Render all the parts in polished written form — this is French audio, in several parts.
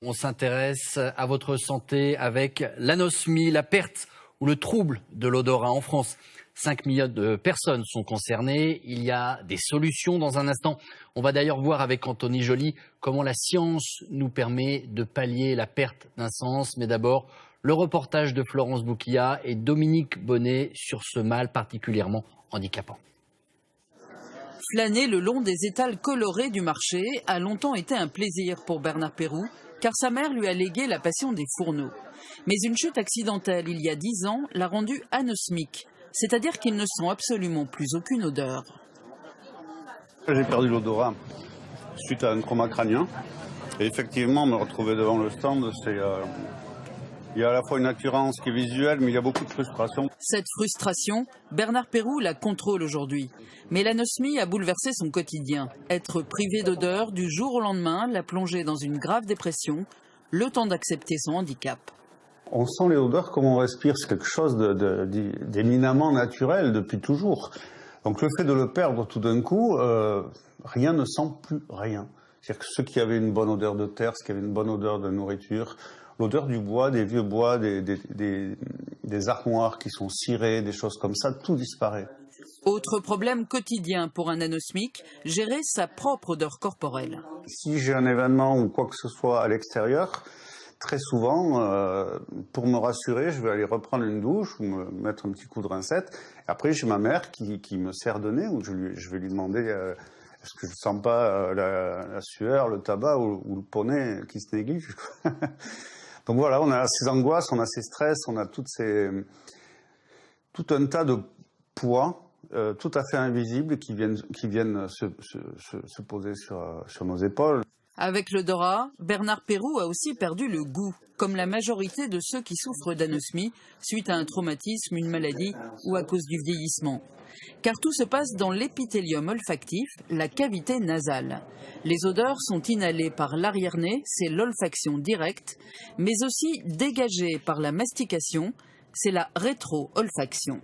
On s'intéresse à votre santé avec l'anosmie, la perte ou le trouble de l'odorat en France. 5 millions de personnes sont concernées. Il y a des solutions dans un instant. On va d'ailleurs voir avec Anthony Joly comment la science nous permet de pallier la perte d'un sens. Mais d'abord, le reportage de Florence Bouquilla et Dominique Bonnet sur ce mal particulièrement handicapant. Flâner le long des étals colorés du marché a longtemps été un plaisir pour Bernard Péroux, car sa mère lui a légué la passion des fourneaux. Mais une chute accidentelle il y a 10 ans l'a rendu anosmique, c'est-à-dire qu'il ne sent absolument plus aucune odeur. J'ai perdu l'odorat suite à un trauma crânien. Et effectivement, me retrouver devant le stand, il y a à la fois une attirance qui est visuelle, mais il y a beaucoup de frustration. Cette frustration, Bernard Péroux la contrôle aujourd'hui. Mais l'anosmie a bouleversé son quotidien. Être privé d'odeur du jour au lendemain l'a plongé dans une grave dépression, le temps d'accepter son handicap. On sent les odeurs comme on respire, c'est quelque chose d'éminemment naturel depuis toujours. Donc le fait de le perdre tout d'un coup, rien ne sent plus rien. C'est-à-dire que ceux qui avaient une bonne odeur de terre, ceux qui avaient une bonne odeur de nourriture, l'odeur du bois, des vieux bois, des armoires qui sont cirées, des choses comme ça, tout disparaît. Autre problème quotidien pour un anosmique, gérer sa propre odeur corporelle. Si j'ai un événement ou quoi que ce soit à l'extérieur, très souvent, pour me rassurer, je vais aller reprendre une douche ou me mettre un petit coup de rincette. Après, j'ai ma mère qui me serre de nez, où je vais lui demander est-ce que je ne sens pas la sueur, le tabac ou le poney qui se néglige. Donc voilà, on a ces angoisses, on a ces stress, on a tout un tas de poids tout à fait invisibles qui viennent se poser sur nos épaules. Avec l'odorat, Bernard Péroux a aussi perdu le goût, comme la majorité de ceux qui souffrent d'anosmie suite à un traumatisme, une maladie ou à cause du vieillissement. Car tout se passe dans l'épithélium olfactif, la cavité nasale. Les odeurs sont inhalées par l'arrière-nez, c'est l'olfaction directe, mais aussi dégagées par la mastication, c'est la rétro-olfaction.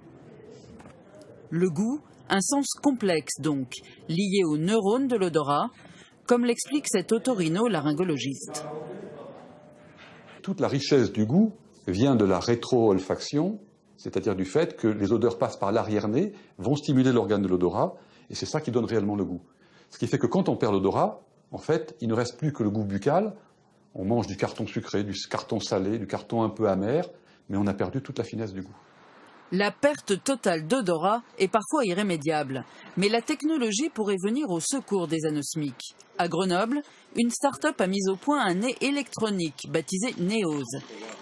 Le goût, un sens complexe donc, lié aux neurones de l'odorat, comme l'explique cet otorino-laryngologiste. Toute la richesse du goût vient de la rétro-olfaction, c'est-à-dire du fait que les odeurs passent par l'arrière-nez, vont stimuler l'organe de l'odorat, et c'est ça qui donne réellement le goût. Ce qui fait que quand on perd l'odorat, en fait, il ne reste plus que le goût buccal. On mange du carton sucré, du carton salé, du carton un peu amer, mais on a perdu toute la finesse du goût. La perte totale d'odorat est parfois irrémédiable, mais la technologie pourrait venir au secours des anosmiques. À Grenoble, une start-up a mis au point un nez électronique baptisé Neos.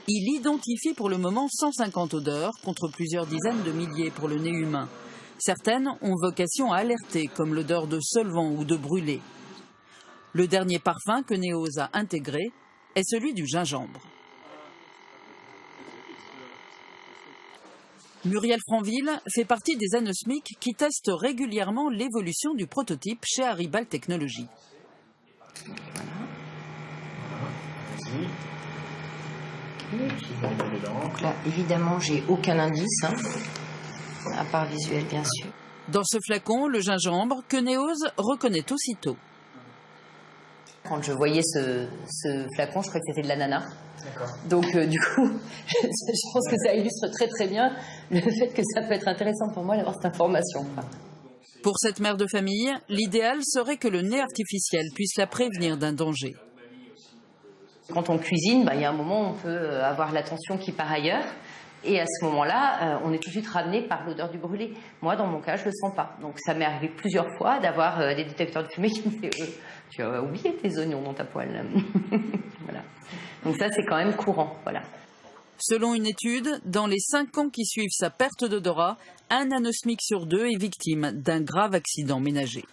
Il identifie pour le moment 150 odeurs contre plusieurs dizaines de milliers pour le nez humain. Certaines ont vocation à alerter, comme l'odeur de solvant ou de brûlé. Le dernier parfum que Neos a intégré est celui du gingembre. Muriel Franville fait partie des anosmiques qui testent régulièrement l'évolution du prototype chez Haribal Technologies. Donc là, évidemment, j'ai aucun indice, à part visuel, bien sûr. Dans ce flacon, le gingembre que Neos reconnaît aussitôt. Quand je voyais ce flacon, je croyais que c'était de l'ananas. Donc du coup, je pense que ça illustre très très bien le fait que ça peut être intéressant pour moi d'avoir cette information. Pour cette mère de famille, l'idéal serait que le nez artificiel puisse la prévenir d'un danger. Quand on cuisine, il y a un moment où on peut avoir l'attention qui part ailleurs. Et à ce moment-là, on est tout de suite ramené par l'odeur du brûlé. Moi, dans mon cas, je ne le sens pas. Donc ça m'est arrivé plusieurs fois d'avoir des détecteurs de fumée qui me disent tu as oublié tes oignons dans ta poêle. Voilà. Donc ça, c'est quand même courant. Voilà. Selon une étude, dans les 5 ans qui suivent sa perte d'odorat, un anosmique sur 2 est victime d'un grave accident ménager.